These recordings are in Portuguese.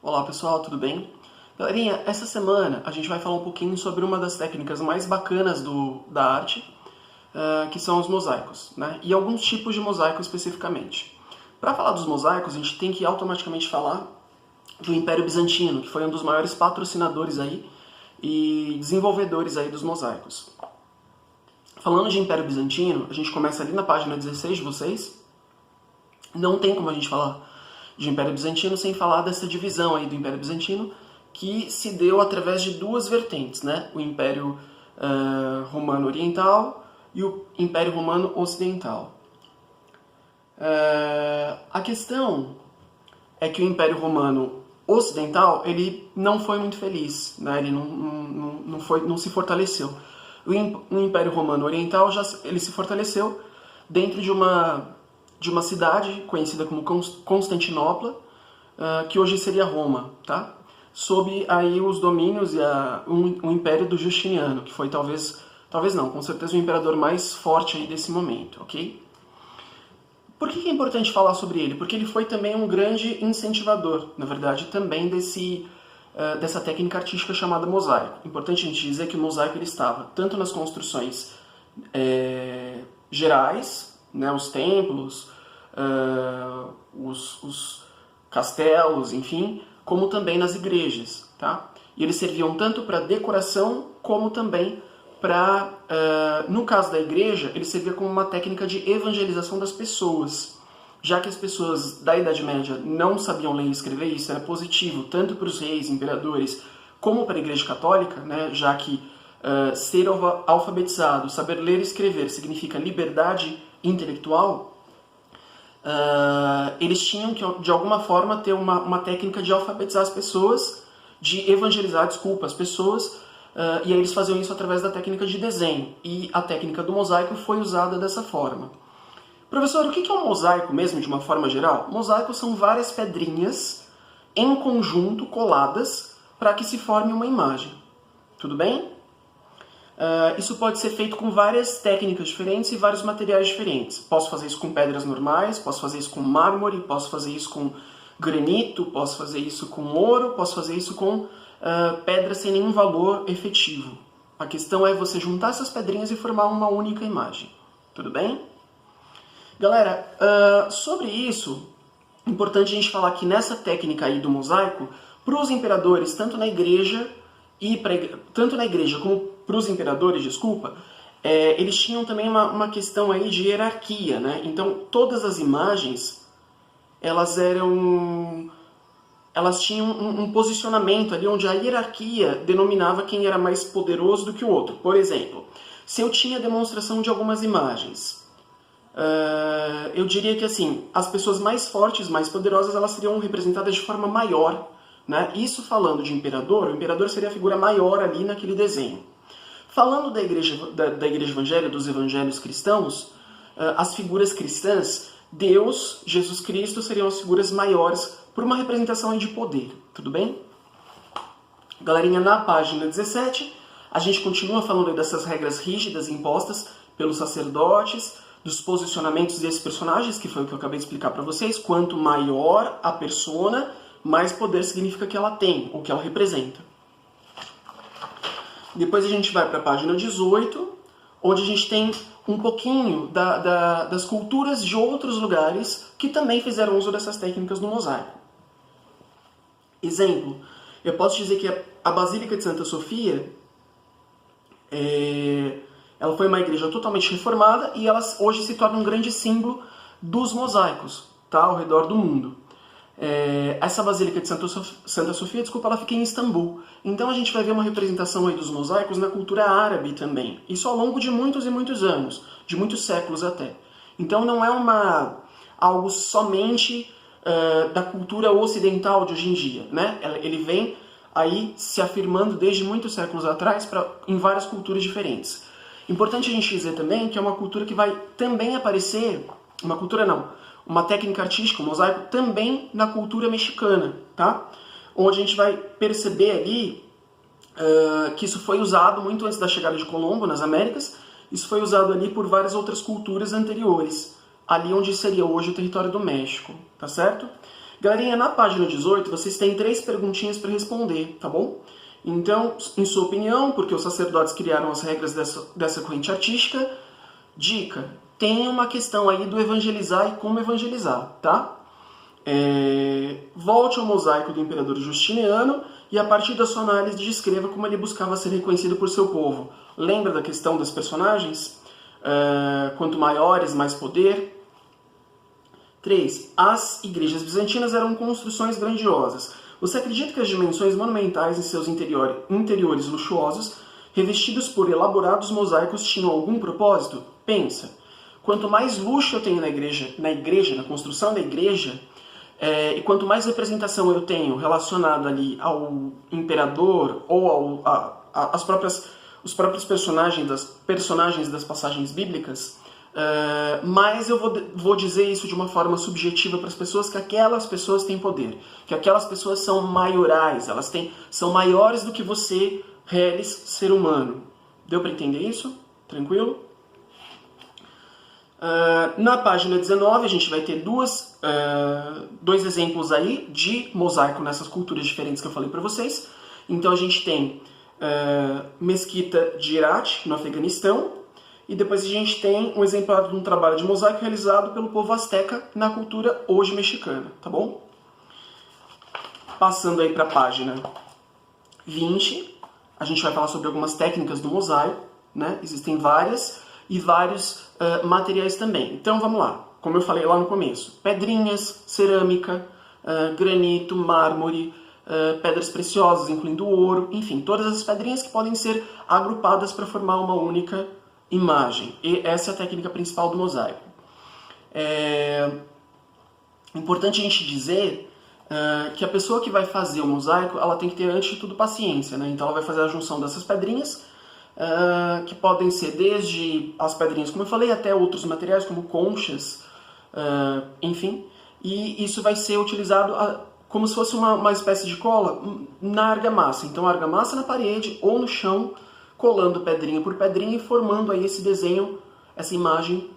Olá pessoal, tudo bem? Galerinha, essa semana a gente vai falar um pouquinho sobre uma das técnicas mais bacanas da arte, que são os mosaicos, né? E alguns tipos de mosaico especificamente. Para falar dos mosaicos, a gente tem que automaticamente falar do Império Bizantino, que foi um dos maiores patrocinadores aí e desenvolvedores aí dos mosaicos. Falando de Império Bizantino, a gente começa ali na página 16 de vocês. Não tem como a gente falar de Império Bizantino sem falar dessa divisão aí do Império Bizantino, que se deu através de duas vertentes, né? O Império Romano Oriental e o Império Romano Ocidental. A questão é que o Império Romano Ocidental ele não foi muito feliz, né? Ele não se fortaleceu. O Império Romano Oriental ele se fortaleceu dentro de uma cidade conhecida como Constantinopla, que hoje seria Roma, tá? Sob aí os domínios e o Império do Justiniano, que foi talvez não, com certeza o imperador mais forte aí desse momento, ok? Por que é importante falar sobre ele? Porque ele foi também um grande incentivador, na verdade, também dessa técnica artística chamada mosaico. Importante a gente dizer que o mosaico ele estava tanto nas construções gerais, né, os templos, os castelos, enfim, como também nas igrejas, tá? E eles serviam tanto para decoração como também para, no caso da igreja, ele servia como uma técnica de evangelização das pessoas. Já que as pessoas da Idade Média não sabiam ler e escrever, isso era positivo tanto para os reis, imperadores, como para a Igreja Católica, né? Já que ser alfabetizado, saber ler e escrever significa liberdade intelectual, eles tinham que, de alguma forma, ter uma técnica de alfabetizar as pessoas, de evangelizar, as pessoas, e aí eles faziam isso através da técnica de desenho. E a técnica do mosaico foi usada dessa forma. Professor, o que é um mosaico mesmo, de uma forma geral? Mosaicos são várias pedrinhas em conjunto, coladas, para que se forme uma imagem. Tudo bem? Isso pode ser feito com várias técnicas diferentes e vários materiais diferentes. Posso fazer isso com pedras normais, posso fazer isso com mármore, posso fazer isso com granito, posso fazer isso com ouro, posso fazer isso com pedras sem nenhum valor efetivo. A questão é você juntar essas pedrinhas e formar uma única imagem. Tudo bem? Galera, sobre isso, é importante a gente falar que nessa técnica aí do mosaico, para os imperadores, tanto na igreja como para os imperadores, eles tinham também uma questão aí de hierarquia, né? Então, todas as imagens, elas tinham um posicionamento ali onde a hierarquia denominava quem era mais poderoso do que o outro. Por exemplo, se eu tinha demonstração de algumas imagens, eu diria que assim, as pessoas mais fortes, mais poderosas, elas seriam representadas de forma maior, né? Isso falando de imperador, o imperador seria a figura maior ali naquele desenho. Falando da igreja evangélica, dos evangelhos cristãos, as figuras cristãs, Deus, Jesus Cristo, seriam as figuras maiores por uma representação de poder. Tudo bem? Galerinha, na página 17, a gente continua falando dessas regras rígidas impostas pelos sacerdotes, dos posicionamentos desses personagens, que foi o que eu acabei de explicar para vocês. Quanto maior a persona, mais poder significa que ela tem, ou que ela representa. Depois a gente vai para a página 18, onde a gente tem um pouquinho das culturas de outros lugares que também fizeram uso dessas técnicas no mosaico. Exemplo, eu posso dizer que a Basílica de Santa Sofia, ela foi uma igreja totalmente reformada e ela hoje se torna um grande símbolo dos mosaicos, tá, ao redor do mundo. Essa Basílica de Santa Sofia, ela fica em Istambul. Então a gente vai ver uma representação aí dos mosaicos na cultura árabe também. Isso ao longo de muitos e muitos anos, de muitos séculos até. Então não é algo somente da cultura ocidental de hoje em dia, né? Ele vem aí se afirmando desde muitos séculos atrás em várias culturas diferentes. Importante a gente dizer também que é uma cultura que vai também aparecer, uma técnica artística, um mosaico, também na cultura mexicana, tá? Onde a gente vai perceber ali que isso foi usado muito antes da chegada de Colombo nas Américas, isso foi usado ali por várias outras culturas anteriores, ali onde seria hoje o território do México, tá certo? Galerinha, na página 18, vocês têm 3 perguntinhas para responder, tá bom? Então, em sua opinião, porque os sacerdotes criaram as regras dessa corrente artística, dica, tem uma questão aí do evangelizar e como evangelizar, tá? Volte ao mosaico do imperador Justiniano e, a partir da sua análise, descreva como ele buscava ser reconhecido por seu povo. Lembra da questão das personagens? Quanto maiores, mais poder. 3. As igrejas bizantinas eram construções grandiosas. Você acredita que as dimensões monumentais em seus interiores luxuosos, revestidos por elaborados mosaicos, tinham algum propósito? Pensa. Quanto mais luxo eu tenho na construção da igreja, e quanto mais representação eu tenho relacionado ali ao imperador ou os próprios personagens das passagens bíblicas, mais eu vou dizer isso de uma forma subjetiva para as pessoas, que aquelas pessoas têm poder, que aquelas pessoas são maiorais, são maiores do que você, reles, ser humano. Deu para entender isso? Tranquilo? Na página 19 a gente vai ter dois exemplos aí de mosaico nessas culturas diferentes que eu falei para vocês. Então a gente tem Mesquita de Herat, no Afeganistão, e depois a gente tem um exemplar de um trabalho de mosaico realizado pelo povo asteca na cultura hoje mexicana, tá bom? Passando aí para a página 20, a gente vai falar sobre algumas técnicas do mosaico, né? Existem várias e vários materiais também. Então vamos lá, como eu falei lá no começo, pedrinhas, cerâmica, granito, mármore, pedras preciosas, incluindo ouro, enfim, todas as pedrinhas que podem ser agrupadas para formar uma única imagem. E essa é a técnica principal do mosaico. É importante a gente dizer que a pessoa que vai fazer o mosaico, ela tem que ter, antes de tudo, paciência, né? Então ela vai fazer a junção dessas pedrinhas, que podem ser desde as pedrinhas, como eu falei, até outros materiais, como conchas, enfim. E isso vai ser utilizado como se fosse uma espécie de cola na argamassa. Então, a argamassa na parede ou no chão, colando pedrinha por pedrinha e formando aí esse desenho, essa imagem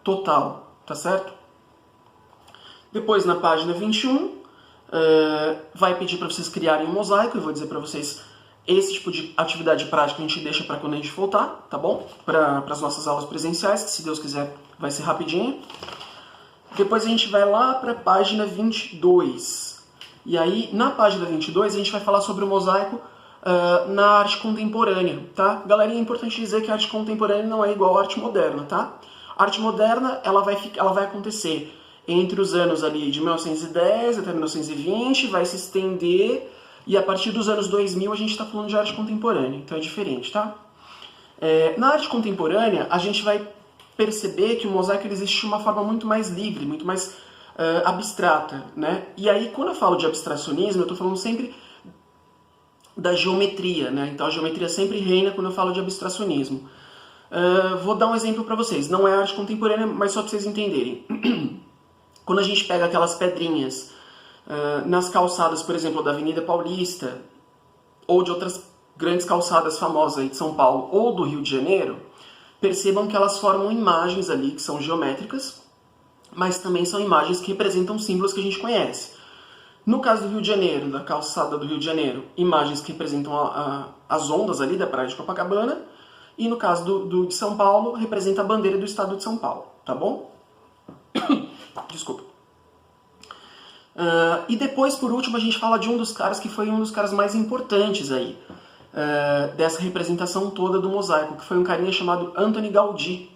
total, tá certo? Depois, na página 21, vai pedir para vocês criarem um mosaico. Eu vou dizer para vocês, esse tipo de atividade prática a gente deixa para quando a gente voltar, tá bom? Para as nossas aulas presenciais, que se Deus quiser vai ser rapidinho. Depois a gente vai lá para a página 22. E aí, na página 22, a gente vai falar sobre o mosaico na arte contemporânea, tá? Galerinha, é importante dizer que a arte contemporânea não é igual à arte moderna, tá? A arte moderna, ela vai acontecer entre os anos ali de 1910 até 1920, vai se estender, e a partir dos anos 2000 a gente está falando de arte contemporânea, então é diferente, tá? Na arte contemporânea, a gente vai perceber que o mosaico ele existe de uma forma muito mais livre, muito mais abstrata, né? E aí, quando eu falo de abstracionismo, eu estou falando sempre da geometria, né? Então a geometria sempre reina quando eu falo de abstracionismo. Vou dar um exemplo para vocês. Não é arte contemporânea, mas só para vocês entenderem. Quando a gente pega aquelas pedrinhas nas calçadas, por exemplo, da Avenida Paulista, ou de outras grandes calçadas famosas aí de São Paulo ou do Rio de Janeiro, percebam que elas formam imagens ali que são geométricas, mas também são imagens que representam símbolos que a gente conhece. No caso do Rio de Janeiro, da calçada do Rio de Janeiro, imagens que representam as ondas ali da praia de Copacabana, e no caso de São Paulo, representa a bandeira do estado de São Paulo, tá bom? Desculpa. E depois, por último, a gente fala de um dos caras que foi um dos caras mais importantes aí, dessa representação toda do mosaico, que foi um carinha chamado Antoni Gaudí.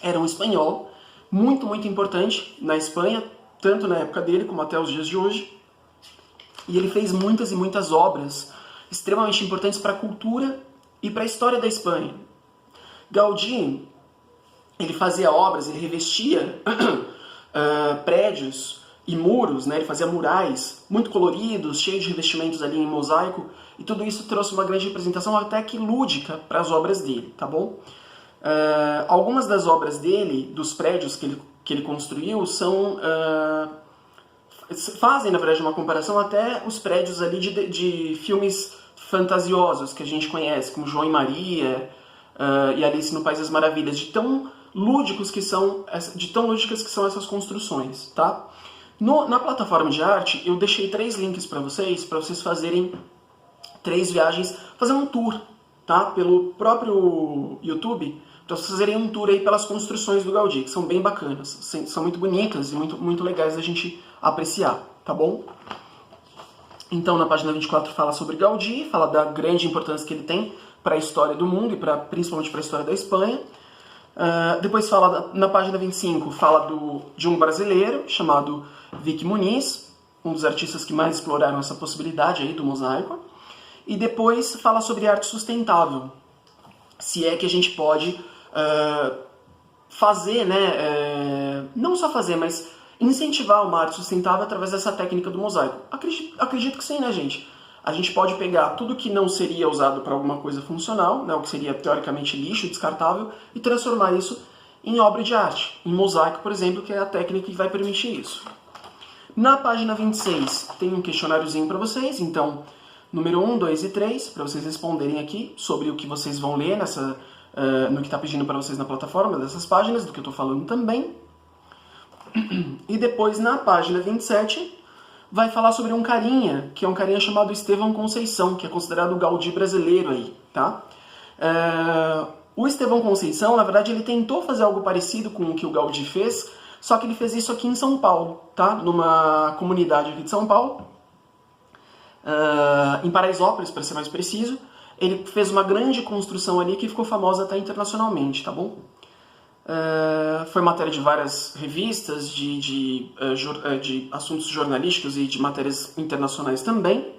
Era um espanhol, muito, muito importante na Espanha, tanto na época dele como até os dias de hoje. E ele fez muitas e muitas obras extremamente importantes para a cultura e para a história da Espanha. Gaudí, ele fazia obras, ele revestia prédios e muros, né? Ele fazia murais muito coloridos, cheios de revestimentos ali em mosaico, e tudo isso trouxe uma grande representação até que lúdica para as obras dele, tá bom? Algumas das obras dele, dos prédios que ele construiu, fazem, na verdade, uma comparação até os prédios ali de filmes fantasiosos que a gente conhece, como João e Maria e Alice no País das Maravilhas, de tão lúdicas que são essas construções, tá? Na plataforma de arte, eu deixei 3 links para vocês fazerem 3 viagens, fazendo um tour, tá? Pelo próprio YouTube, para vocês fazerem um tour aí pelas construções do Gaudí, que são bem bacanas, são muito bonitas e muito legais da gente apreciar, tá bom? Então, na página 24 fala sobre Gaudí, fala da grande importância que ele tem para a história do mundo e principalmente para a história da Espanha. Depois fala, na página 25, fala de um brasileiro chamado Vic Muniz, um dos artistas que mais exploraram essa possibilidade aí do mosaico. E depois fala sobre arte sustentável, se é que a gente pode fazer, né, não só fazer, mas incentivar uma arte sustentável através dessa técnica do mosaico. Acredito que sim, né, gente? A gente pode pegar tudo que não seria usado para alguma coisa funcional, né, o que seria teoricamente lixo, descartável, e transformar isso em obra de arte. Em mosaico, por exemplo, que é a técnica que vai permitir isso. Na página 26 tem um questionáriozinho para vocês, então, número 1, 2 e 3, para vocês responderem aqui sobre o que vocês vão ler no que está pedindo para vocês na plataforma, dessas páginas, do que eu estou falando também. E depois, na página 27, vai falar sobre um carinha, que é um carinha chamado Estevão Conceição, que é considerado o Gaudí brasileiro aí, tá? O Estevão Conceição, na verdade, ele tentou fazer algo parecido com o que o Gaudí fez, só que ele fez isso aqui em São Paulo, tá? Numa comunidade aqui de São Paulo, em Paraisópolis, para ser mais preciso. Ele fez uma grande construção ali que ficou famosa até internacionalmente, tá bom? Foi matéria de várias revistas, de assuntos jornalísticos e de matérias internacionais também.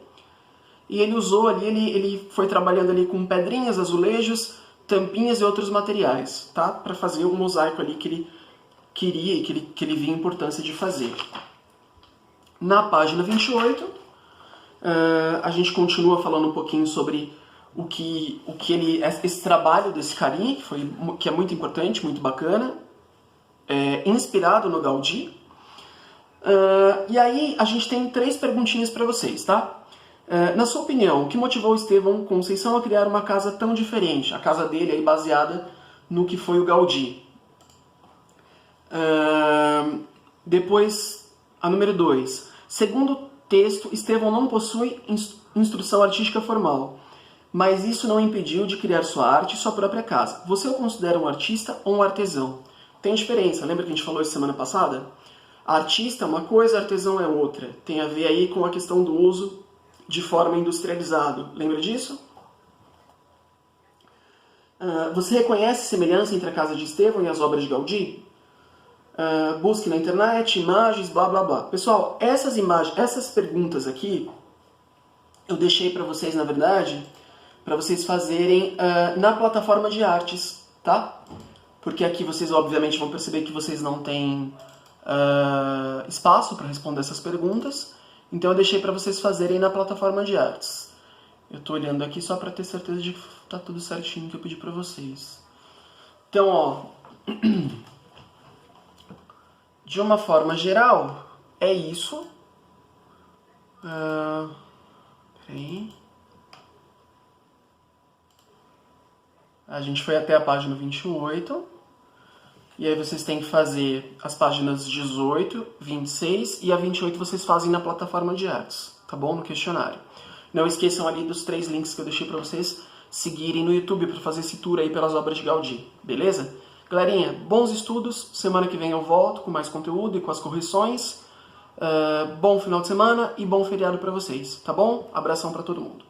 E ele usou ali, ele foi trabalhando ali com pedrinhas, azulejos, tampinhas e outros materiais, tá? Para fazer o mosaico ali que ele queria e que ele via a importância de fazer. Na página 28, a gente continua falando um pouquinho sobre esse trabalho desse carinha, que é muito importante, muito bacana, inspirado no Gaudí. E aí a gente tem 3 perguntinhas para vocês, tá? Na sua opinião, o que motivou o Estevão Conceição a criar uma casa tão diferente? A casa dele aí baseada no que foi o Gaudí. Depois, a número 2. Segundo o texto, Estevão não possui instrução artística formal, mas isso não impediu de criar sua arte e sua própria casa. Você o considera um artista ou um artesão? Tem diferença, lembra que a gente falou isso semana passada? Artista é uma coisa, artesão é outra. Tem a ver aí com a questão do uso de forma industrializado. Lembra disso? Você reconhece semelhança entre a casa de Estevão e as obras de Gaudí? Busque na internet, imagens, blá blá blá. Pessoal, essas perguntas aqui, eu deixei para vocês, na verdade, para vocês fazerem na plataforma de artes, tá? Porque aqui vocês, obviamente, vão perceber que vocês não têm espaço para responder essas perguntas. Então eu deixei para vocês fazerem na plataforma de artes. Eu estou olhando aqui só para ter certeza de que tá tudo certinho que eu pedi para vocês. Então, ó, de uma forma geral, é isso. Peraí. A gente foi até a página 28. E aí vocês têm que fazer as páginas 18, 26 e a 28 vocês fazem na plataforma de artes, tá bom? No questionário. Não esqueçam ali dos 3 links que eu deixei para vocês seguirem no YouTube para fazer esse tour aí pelas obras de Gaudí, beleza? Galerinha, bons estudos. Semana que vem eu volto com mais conteúdo e com as correções. Bom final de semana e bom feriado para vocês, tá bom? Abração para todo mundo.